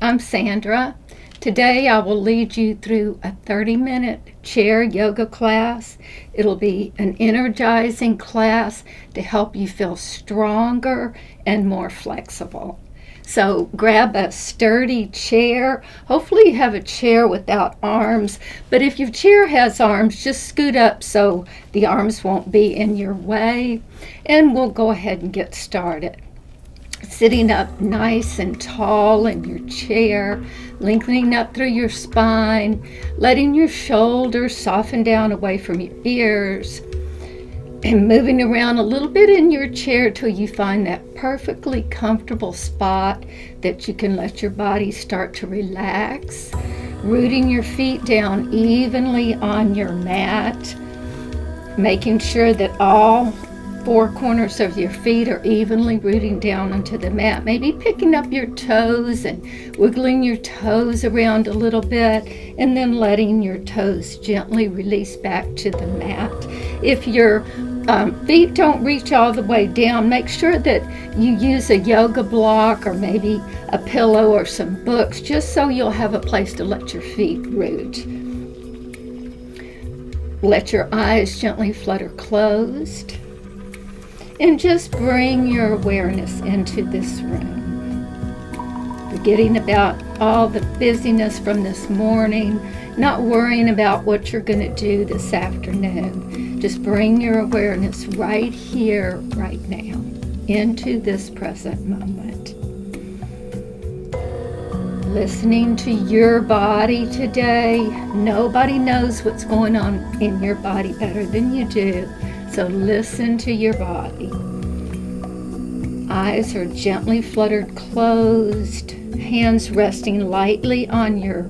I'm Sandra. Today I will lead you through a 30-minute chair yoga class. It'll be an energizing class to help you feel stronger and more flexible. So grab a sturdy chair. Hopefully you have a chair without arms, but if your chair has arms, just scoot up so the arms won't be in your way, and we'll go ahead and get started. Sitting up nice and tall in your chair, lengthening up through your spine, letting your shoulders soften down away from your ears, and moving around a little bit in your chair till you find that perfectly comfortable spot that you can let your body start to relax. Rooting your feet down evenly on your mat, making sure that all four corners of your feet are evenly rooting down onto the mat. Maybe picking up your toes and wiggling your toes around a little bit, and then letting your toes gently release back to the mat. If your feet don't reach all the way down, make sure that you use a yoga block or maybe a pillow or some books, just so you'll have a place to let your feet root. Let your eyes gently flutter closed. And just bring your awareness into this room. Forgetting about all the busyness from this morning, not worrying about what you're going to do this afternoon. Just bring your awareness right here, right now, into this present moment. Listening to your body today. Nobody knows what's going on in your body better than you do. So listen to your body. Eyes are gently fluttered closed, hands resting lightly on your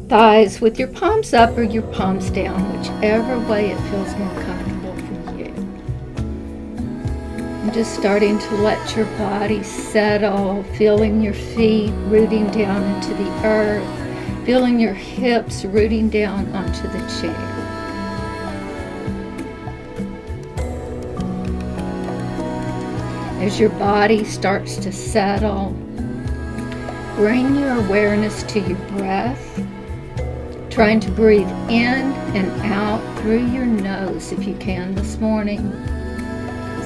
thighs with your palms up or your palms down, whichever way it feels more comfortable for you. And just starting to let your body settle, feeling your feet rooting down into the earth, feeling your hips rooting down onto the chair. As your body starts to settle, bring your awareness to your breath, trying to breathe in and out through your nose if you can this morning,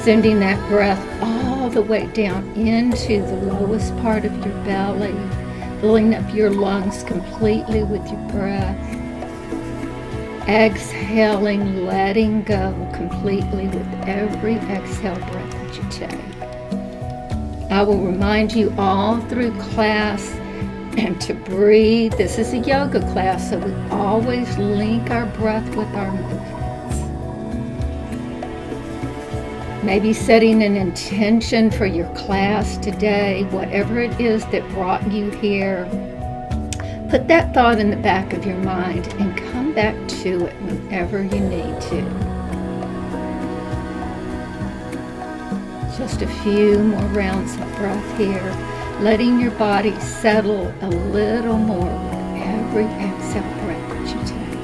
sending that breath all the way down into the lowest part of your belly, filling up your lungs completely with your breath, exhaling, letting go completely with every exhale breath that you take. I will remind you all through class and to breathe. This is a yoga class, so we always link our breath with our movements. Maybe setting an intention for your class today, whatever it is that brought you here. Put that thought in the back of your mind and come back to it whenever you need to. Just a few more rounds of breath here, letting your body settle a little more with every exhale breath that you take.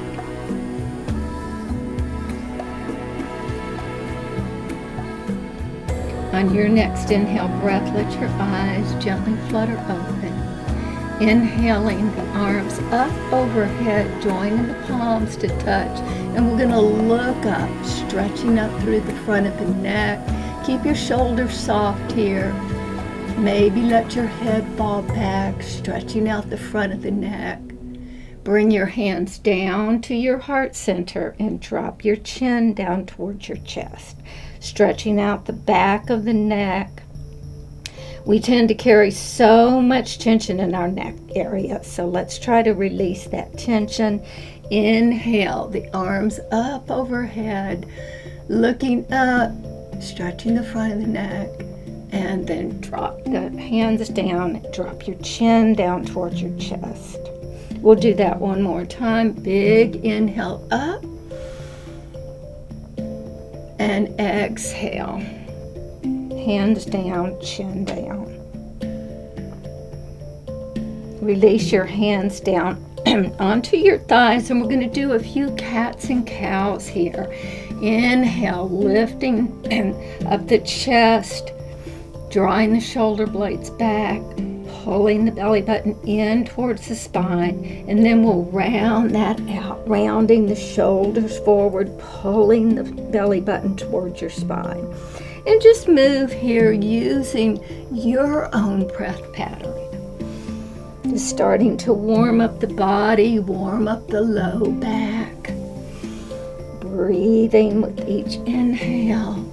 On your next inhale breath, let your eyes gently flutter open. Inhaling, the arms up overhead, joining the palms to touch, and we're going to look up, stretching up through the front of the neck. Keep your shoulders soft here. Maybe let your head fall back, stretching out the front of the neck. Bring your hands down to your heart center and drop your chin down towards your chest, stretching out the back of the neck. We tend to carry so much tension in our neck area, so let's try to release that tension. Inhale, the arms up overhead, looking up, stretching the front of the neck, and then drop the hands down, drop your chin down towards your chest. We'll do that one more time. Big inhale up, and exhale. Hands down, chin down. Release your hands down onto your thighs, and we're going to do a few cats and cows here. Inhale, lifting up the chest, drawing the shoulder blades back, pulling the belly button in towards the spine, and then we'll round that out, rounding the shoulders forward, pulling the belly button towards your spine. And just move here using your own breath pattern. Just starting to warm up the body, warm up the low back. Breathing with each inhale.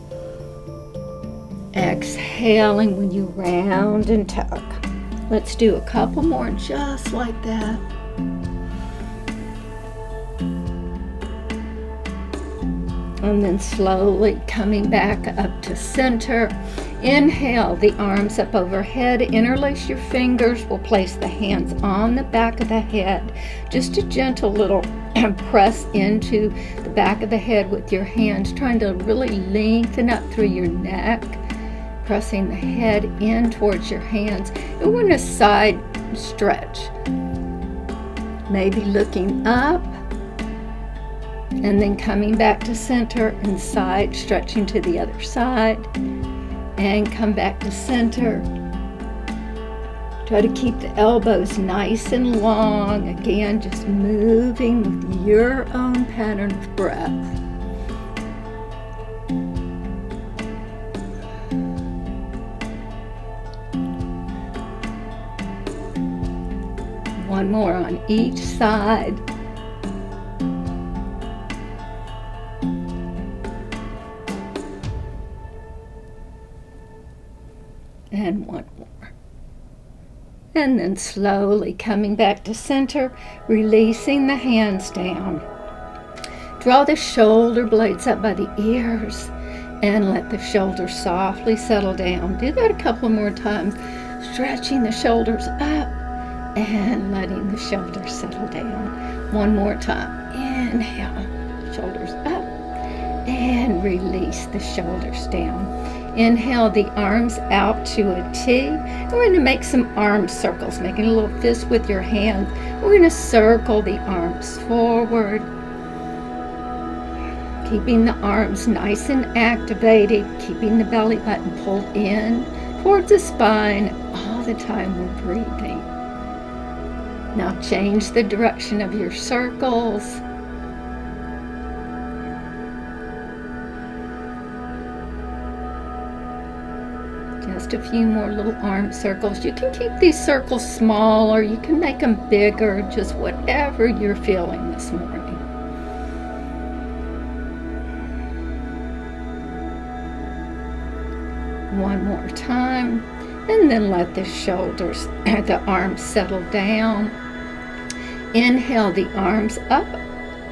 Exhaling when you round and tuck. Let's do a couple more just like that. And then slowly coming back up to center. Inhale, the arms up overhead. Interlace your fingers. We'll place the hands on the back of the head. Just a gentle little press into the back of the head with your hands, trying to really lengthen up through your neck. Pressing the head in towards your hands. And we're going to side stretch. Maybe looking up. And then coming back to center and side stretching to the other side. And come back to center. Try to keep the elbows nice and long. Again, just moving with your own pattern of breath. One more on each side. And one more. And then slowly coming back to center, releasing the hands down. Draw the shoulder blades up by the ears and let the shoulders softly settle down. Do that a couple more times, stretching the shoulders up and letting the shoulders settle down. One more time. Inhale, shoulders up, and release the shoulders down. Inhale the arms out to a T. We're going to make some arm circles, making a little fist with your hand. We're going to circle the arms forward, keeping the arms nice and activated, keeping the belly button pulled in towards the spine all the time we're breathing. Now change the direction of your circles. Just a few more little arm circles. You can keep these circles small or you can make them bigger, just whatever you're feeling this morning. One more time, and then let the shoulders, the arms settle down. Inhale the arms up,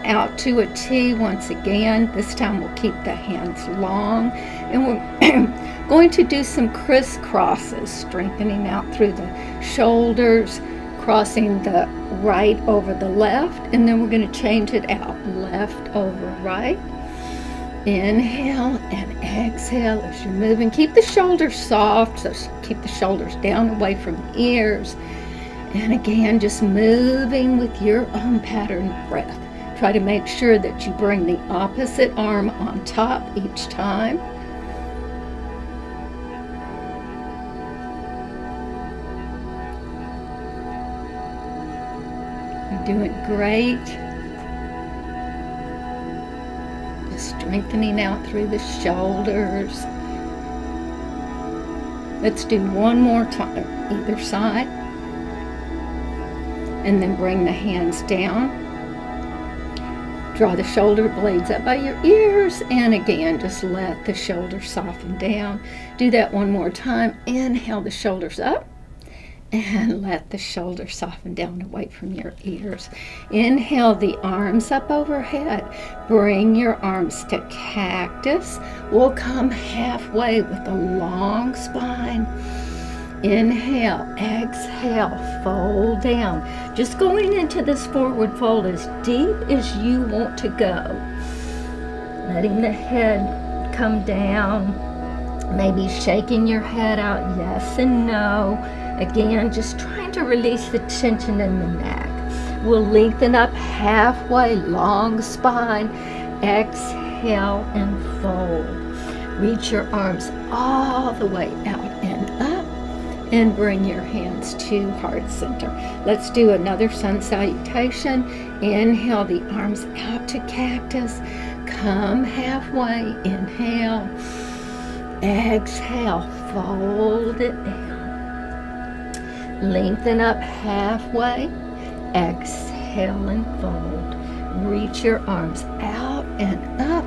out to a T once again. This time we'll keep the hands long, and we're going to do some crisscrosses, strengthening out through the shoulders, crossing the right over the left, and then we're going to change it out, left over right. Inhale and exhale as you're moving. Keep the shoulders soft, so keep the shoulders down away from the ears. And again, just moving with your own pattern of breath. Try to make sure that you bring the opposite arm on top each time. You're doing great. Just strengthening out through the shoulders. Let's do one more time, either side. And then bring the hands down. Draw the shoulder blades up by your ears, and again, just let the shoulders soften down. Do that one more time. Inhale the shoulders up, and let the shoulders soften down away from your ears. Inhale the arms up overhead. Bring your arms to cactus. We'll come halfway with a long spine. Inhale, exhale, fold down. Just going into this forward fold as deep as you want to go. Letting the head come down. Maybe shaking your head out, yes and no. Again, just trying to release the tension in the neck. We'll lengthen up halfway, long spine. Exhale and fold. Reach your arms all the way out and up. and bring your hands to heart center. Let's do another sun salutation. Inhale the arms out to cactus. Come halfway. Inhale. Exhale. Fold it down. Lengthen up halfway. Exhale and fold. Reach your arms out and up.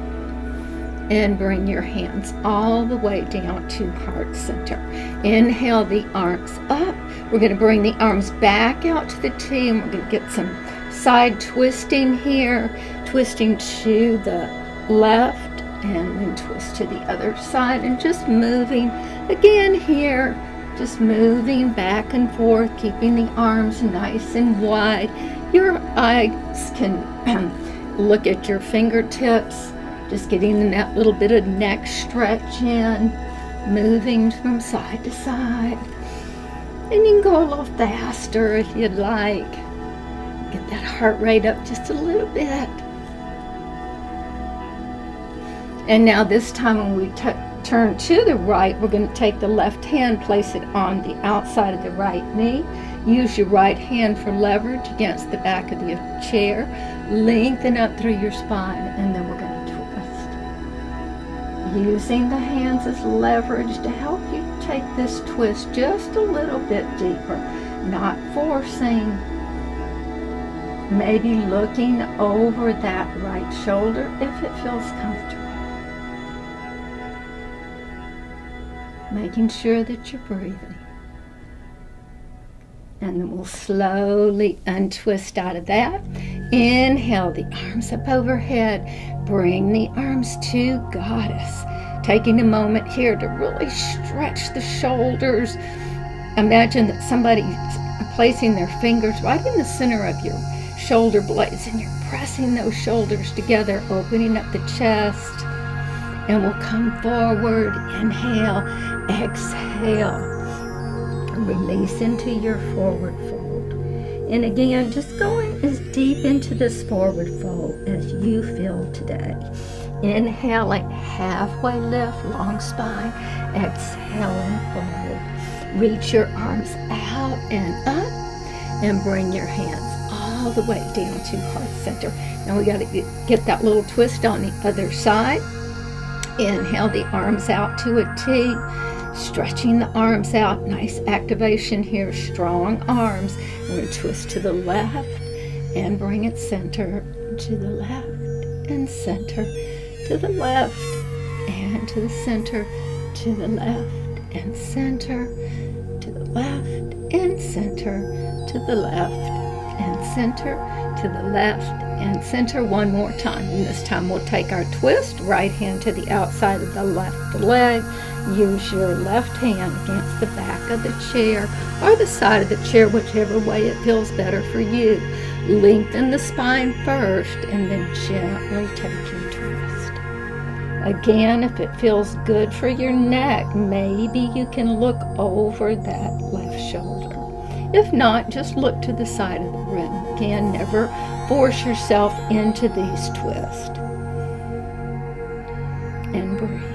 And bring your hands all the way down to heart center. Inhale the arms up. We're going to bring the arms back out to the T, and we're going to get some side twisting here. Twisting to the left and then twist to the other side, and just moving again here. Just moving back and forth, keeping the arms nice and wide. Your eyes can look at your fingertips. Just getting that little bit of neck stretch in, moving from side to side. And you can go a little faster if you'd like. Get that heart rate up just a little bit. And now this time when we turn to the right, we're going to take the left hand, place it on the outside of the right knee. Use your right hand for leverage against the back of the chair. Lengthen up through your spine, and then we're going to using the hands as leverage to help you take this twist just a little bit deeper, not forcing, maybe looking over that right shoulder if it feels comfortable. Making sure that you're breathing. And then we'll slowly untwist out of that. Inhale the arms up overhead. Bring the arms to Goddess. Taking a moment here to really stretch the shoulders. Imagine that somebody's placing their fingers right in the center of your shoulder blades, and you're pressing those shoulders together, opening up the chest. And we'll come forward. Inhale, exhale. Release into your forward fold. And again, just going as deep into this forward fold as you feel today. Inhaling, halfway lift, long spine. Exhale and fold. Reach your arms out and up, and bring your hands all the way down to heart center. Now we got to get that little twist on the other side. Inhale the arms out to a T. Stretching the arms out, nice activation here, strong arms. We're going to twist to the left and bring it center to the left and center to the left and to the center to the left and center to the left and center to the left and center to the left and center. One more time, and this time we'll take our twist, right hand to the outside of the left leg. Use your left hand against the back of the chair or the side of the chair, whichever way it feels better for you. Lengthen the spine first and then gently take your twist. Again, if it feels good for your neck, maybe you can look over that left shoulder. If not, just look to the side of the room. Again, never force yourself into these twists. And breathe.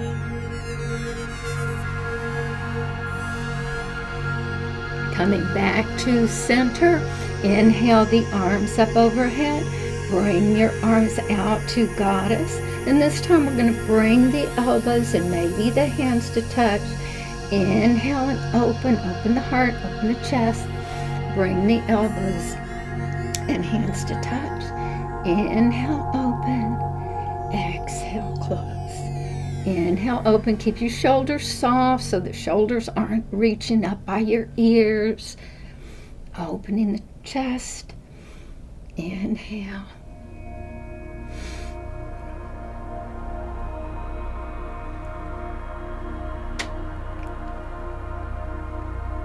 Coming back to center, inhale the arms up overhead. Bring your arms out to Goddess. And this time we're going to bring the elbows and maybe the hands to touch. Inhale and open the heart, open the chest. Bring the elbows and hands to touch. Inhale, open. Exhale, close. Inhale, open. Keep your shoulders soft so the shoulders aren't reaching up by your ears. Opening the chest. Inhale.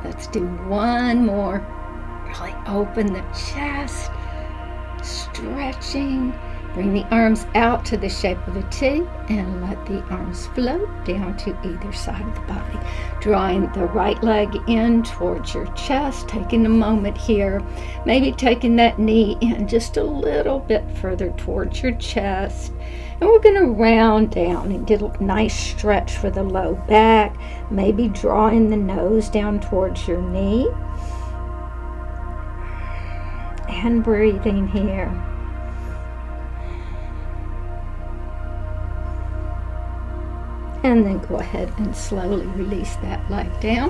Let's do one more. Really open the chest. Stretching. Bring the arms out to the shape of a T and let the arms float down to either side of the body. Drawing the right leg in towards your chest, taking a moment here, maybe taking that knee in just a little bit further towards your chest. And we're going to round down and get a nice stretch for the low back, maybe drawing the nose down towards your knee. And breathing here. And then go ahead and slowly release that leg down.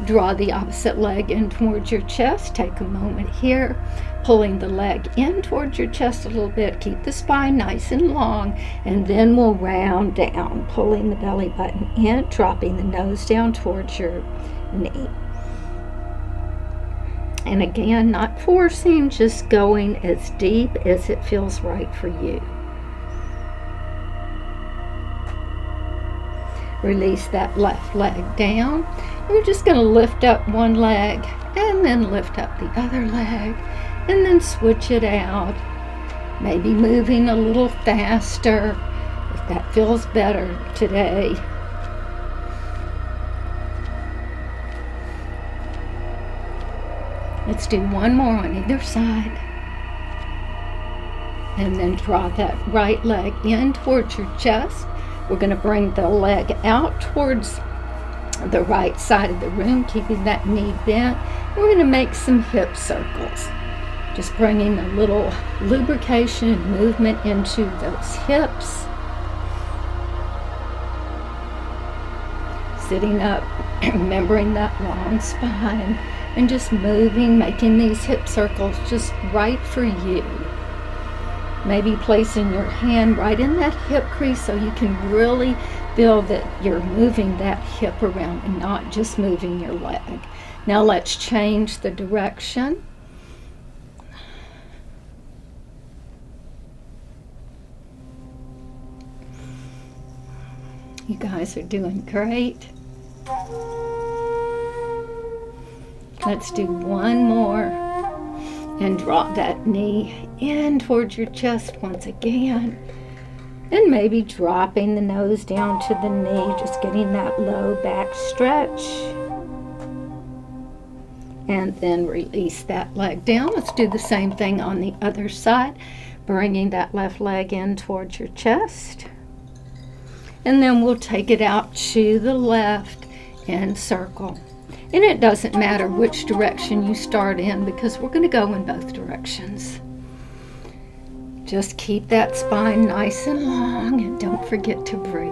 Draw the opposite leg in towards your chest. Take a moment here, pulling the leg in towards your chest a little bit. Keep the spine nice and long, and then we'll round down, pulling the belly button in, dropping the nose down towards your knee. And again, not forcing, just going as deep as it feels right for you. Release that left leg down. We're just going to lift up one leg and then lift up the other leg and then switch it out. Maybe moving a little faster if that feels better today. Let's do one more on either side. And then draw that right leg in towards your chest. We're going to bring the leg out towards the right side of the room, keeping that knee bent. We're going to make some hip circles. Just bringing a little lubrication and movement into those hips. Sitting up, remembering that long spine, and just moving, making these hip circles just right for you. Maybe placing your hand right in that hip crease so you can really feel that you're moving that hip around and not just moving your leg. Now let's change the direction. You guys are doing great. Let's do one more. And drop that knee in towards your chest once again. And maybe dropping the nose down to the knee, just getting that low back stretch. And then release that leg down. Let's do the same thing on the other side. Bringing that left leg in towards your chest. And then we'll take it out to the left and circle. And it doesn't matter which direction you start in because we're going to go in both directions. Just keep that spine nice and long and don't forget to breathe.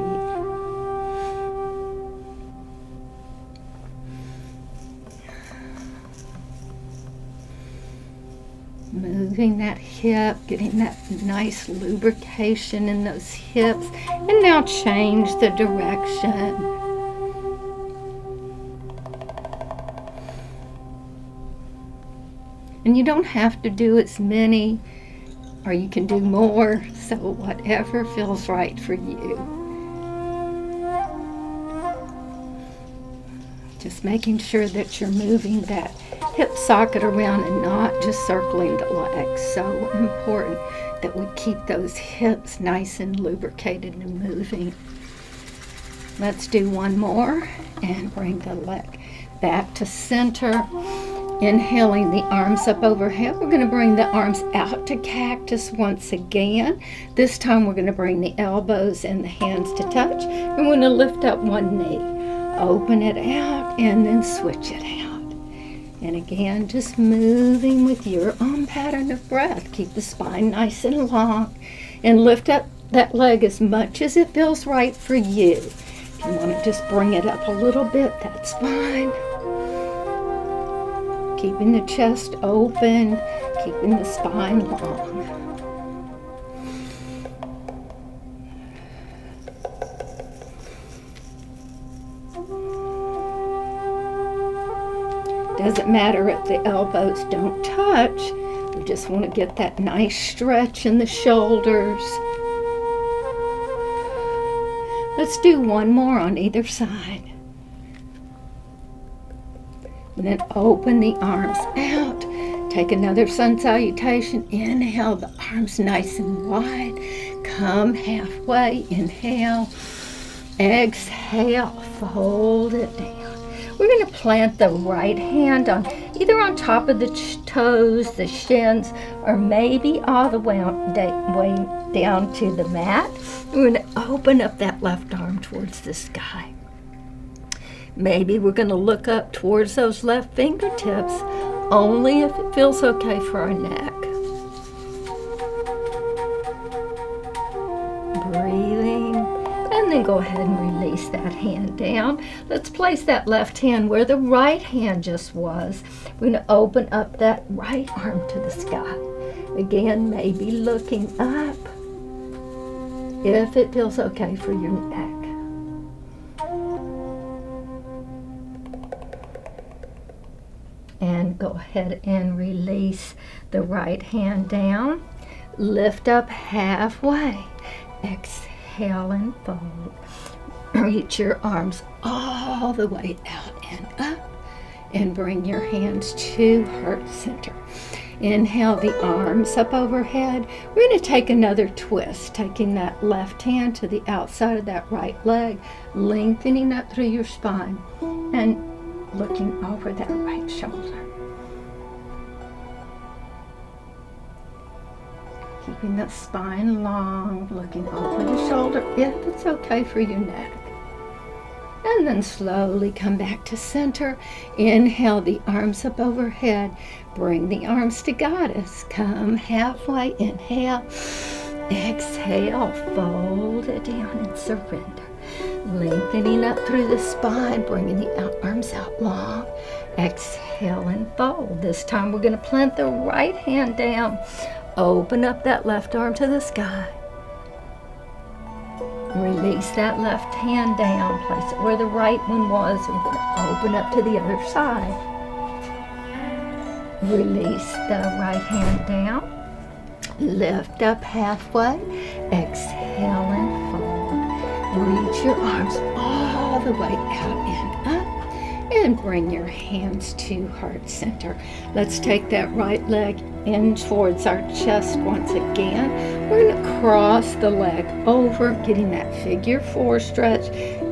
Moving that hip, getting that nice lubrication in those hips. And now change the direction. And you don't have to do as many, or you can do more, so whatever feels right for you. Just making sure that you're moving that hip socket around and not just circling the legs. So important that we keep those hips nice and lubricated and moving. Let's do one more and bring the leg back to center. Inhaling the arms up overhead. We're going to bring the arms out to cactus once again. This time we're going to bring the elbows and the hands to touch. We're going to lift up one knee. Open it out and then switch it out. And again, just moving with your own pattern of breath. Keep the spine nice and long. And lift up that leg as much as it feels right for you. If you want to just bring it up a little bit, that's fine. Keeping the chest open, keeping the spine long. Doesn't matter if the elbows don't touch. We just want to get that nice stretch in the shoulders. Let's do one more on either side. And then open the arms out Take another sun salutation. Inhale, the arms nice and wide. Come halfway. Inhale. Exhale. Fold it down. We're going to plant the right hand on either on top of the toes, the shins, or maybe all the way down to the mat. We're going to open up that left arm towards the sky. Maybe we're going to look up towards those left fingertips, only if it feels okay for our neck. Breathing, and then go ahead and release that hand down. Let's place that left hand where the right hand just was. We're going to open up that right arm to the sky. Again, maybe looking up if it feels okay for your neck. And go ahead and release the right hand down. Lift up halfway. Exhale and fold. Reach your arms all the way out and up. And bring your hands to heart center. Inhale the arms up overhead. We're going to take another twist, taking that left hand to the outside of that right leg, lengthening up through your spine, and looking over that right shoulder. Keeping the spine long, looking over the shoulder if it's okay for your neck. And then slowly come back to center. Inhale the arms up overhead. Bring the arms to goddess. Come halfway. Inhale. Exhale. Fold it down and surrender. Lengthening up through the spine, bringing the arms out long. Exhale and fold. This time we're going to plant the right hand down. Open up that left arm to the sky. Release that left hand down. Place it where the right one was. We're going to open up to the other side. Release the right hand down. Lift up halfway. Exhale and fold. Reach your arms all the way out and up. And bring your hands to heart center. Let's take that right leg in towards our chest once again. We're going to cross the leg over, getting that figure 4 stretch.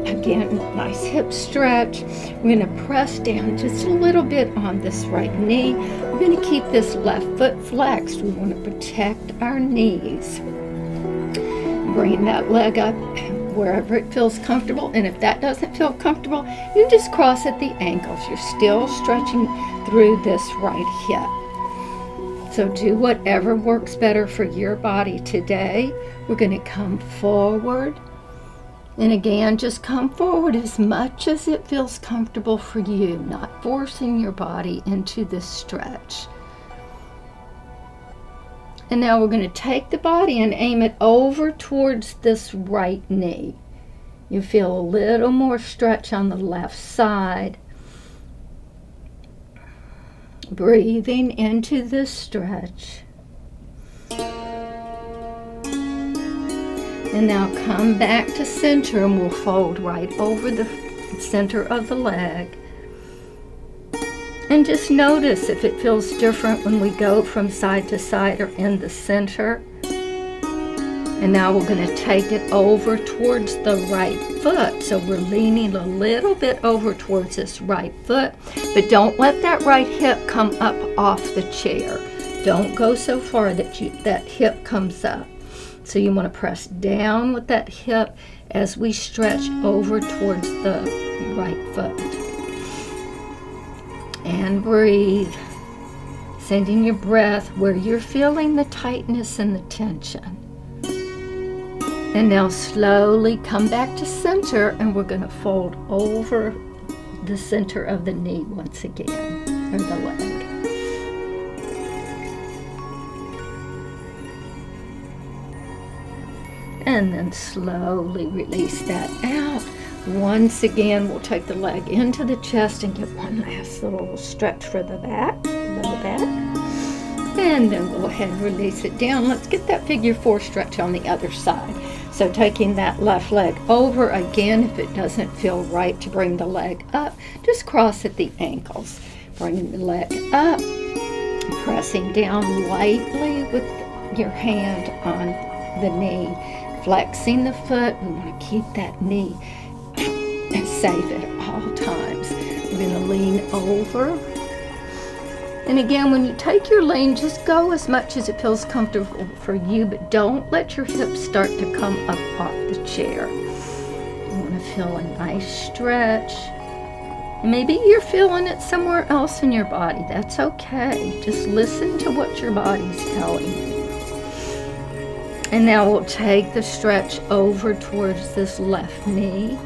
Again, nice hip stretch. We're going to press down just a little bit on this right knee. We're going to keep this left foot flexed. We want to protect our knees. Bring that leg up wherever it feels comfortable, and if that doesn't feel comfortable, you just cross at the ankles. You're still stretching through this right hip. So do whatever works better for your body today. We're going to come forward, and again, just come forward as much as it feels comfortable for you, not forcing your body into this stretch. And now we're going to take the body and aim it over towards this right knee. You feel a little more stretch on the left side. Breathing into this stretch. And now come back to center, and we'll fold right over the center of the leg. And just notice if it feels different when we go from side to side or in the center. And now we're going to take it over towards the right foot. So we're leaning a little bit over towards this right foot. But don't let that right hip come up off the chair. Don't go so far that that hip comes up. So you want to press down with that hip as we stretch over towards the right foot. And breathe, sending your breath where you're feeling the tightness and the tension. And now slowly come back to center, and we're going to fold over the center of the knee once again, or the leg. And then slowly release that out. Once again, we'll take the leg into the chest and get one last little stretch for the back, low back. And then go ahead and release it down. Let's get that figure 4 stretch on the other side. So taking that left leg over, again, if it doesn't feel right to bring the leg up, just cross at the ankles. Bringing the leg up, pressing down lightly with your hand on the knee, flexing the foot. We want to keep that knee safe at all times. We're going to lean over. And again, when you take your lean, just go as much as it feels comfortable for you, but don't let your hips start to come up off the chair. You want to feel a nice stretch. And maybe you're feeling it somewhere else in your body. That's okay. Just listen to what your body's telling you. And now we'll take the stretch over towards this left knee.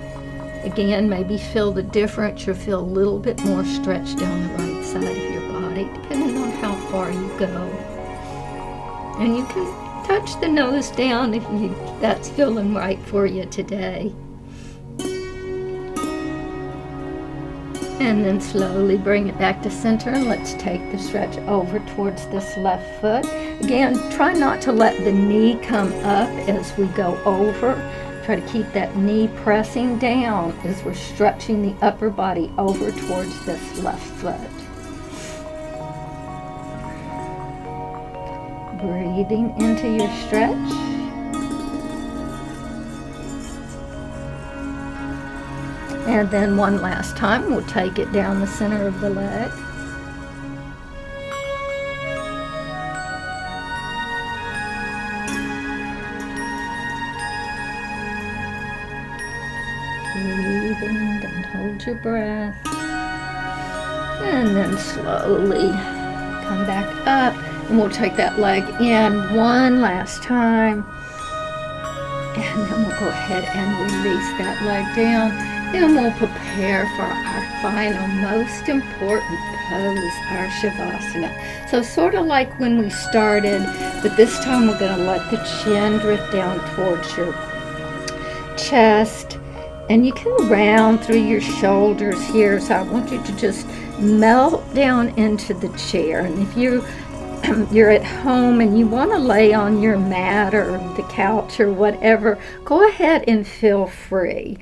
Again, maybe feel the difference. You'll feel a little bit more stretch down the right side of your body, depending on how far you go. And you can touch the nose down if that's feeling right for you today. And then slowly bring it back to center, and let's take the stretch over towards this left foot. Again, try not to let the knee come up as we go over. Try to keep that knee pressing down as we're stretching the upper body over towards this left foot. Breathing into your stretch. And then one last time, we'll take it down the center of the leg. Breathing, don't hold your breath. And then slowly come back up, and we'll take that leg in one last time. And then we'll go ahead and release that leg down. And we'll prepare for our final, most important pose, our Shavasana. So sort of like when we started, but this time we're going to let the chin drift down towards your chest. And you can round through your shoulders here. So I want you to just melt down into the chair. And if you're at home and you want to lay on your mat or the couch or whatever, go ahead and feel free.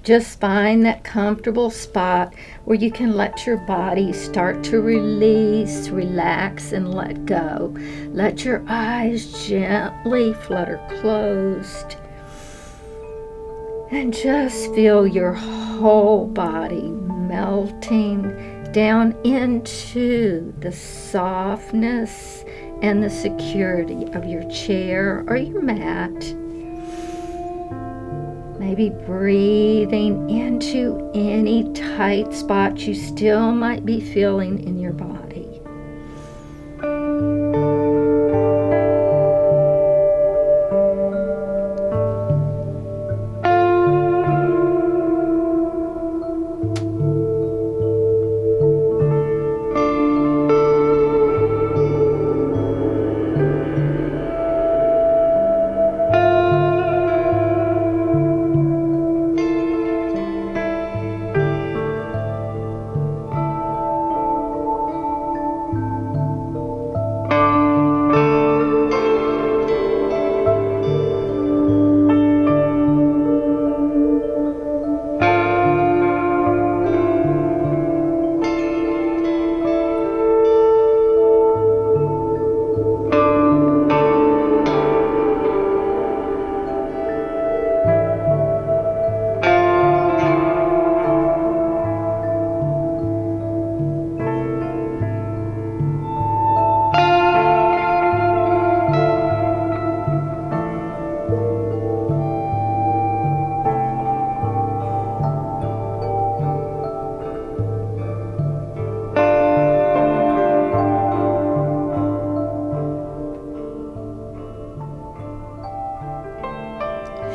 Just find that comfortable spot where you can let your body start to release, relax, and let go. Let your eyes gently flutter closed. And just feel your whole body melting down into the softness and the security of your chair or your mat. Maybe breathing into any tight spots you still might be feeling in your body.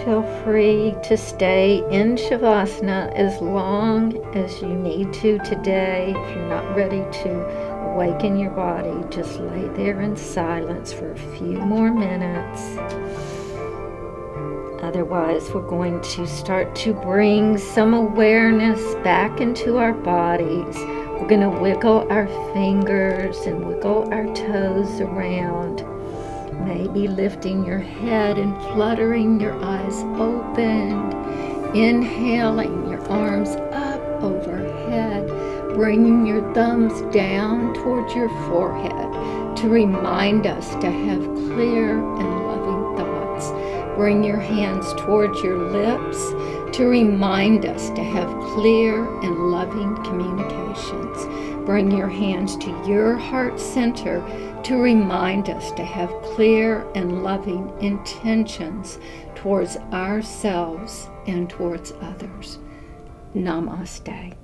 Feel free to stay in Shavasana as long as you need to today. If you're not ready to awaken your body, just lay there in silence for a few more minutes. Otherwise, we're going to start to bring some awareness back into our bodies. We're going to wiggle our fingers and wiggle our toes around. Maybe lifting your head and fluttering your eyes open. Inhaling your arms up overhead. Bringing your thumbs down towards your forehead. to remind us to have clear and loving thoughts. Bring your hands towards your lips to remind us to have clear and loving communications. Bring your hands to your heart center to remind us to have clear and loving intentions towards ourselves and towards others. Namaste.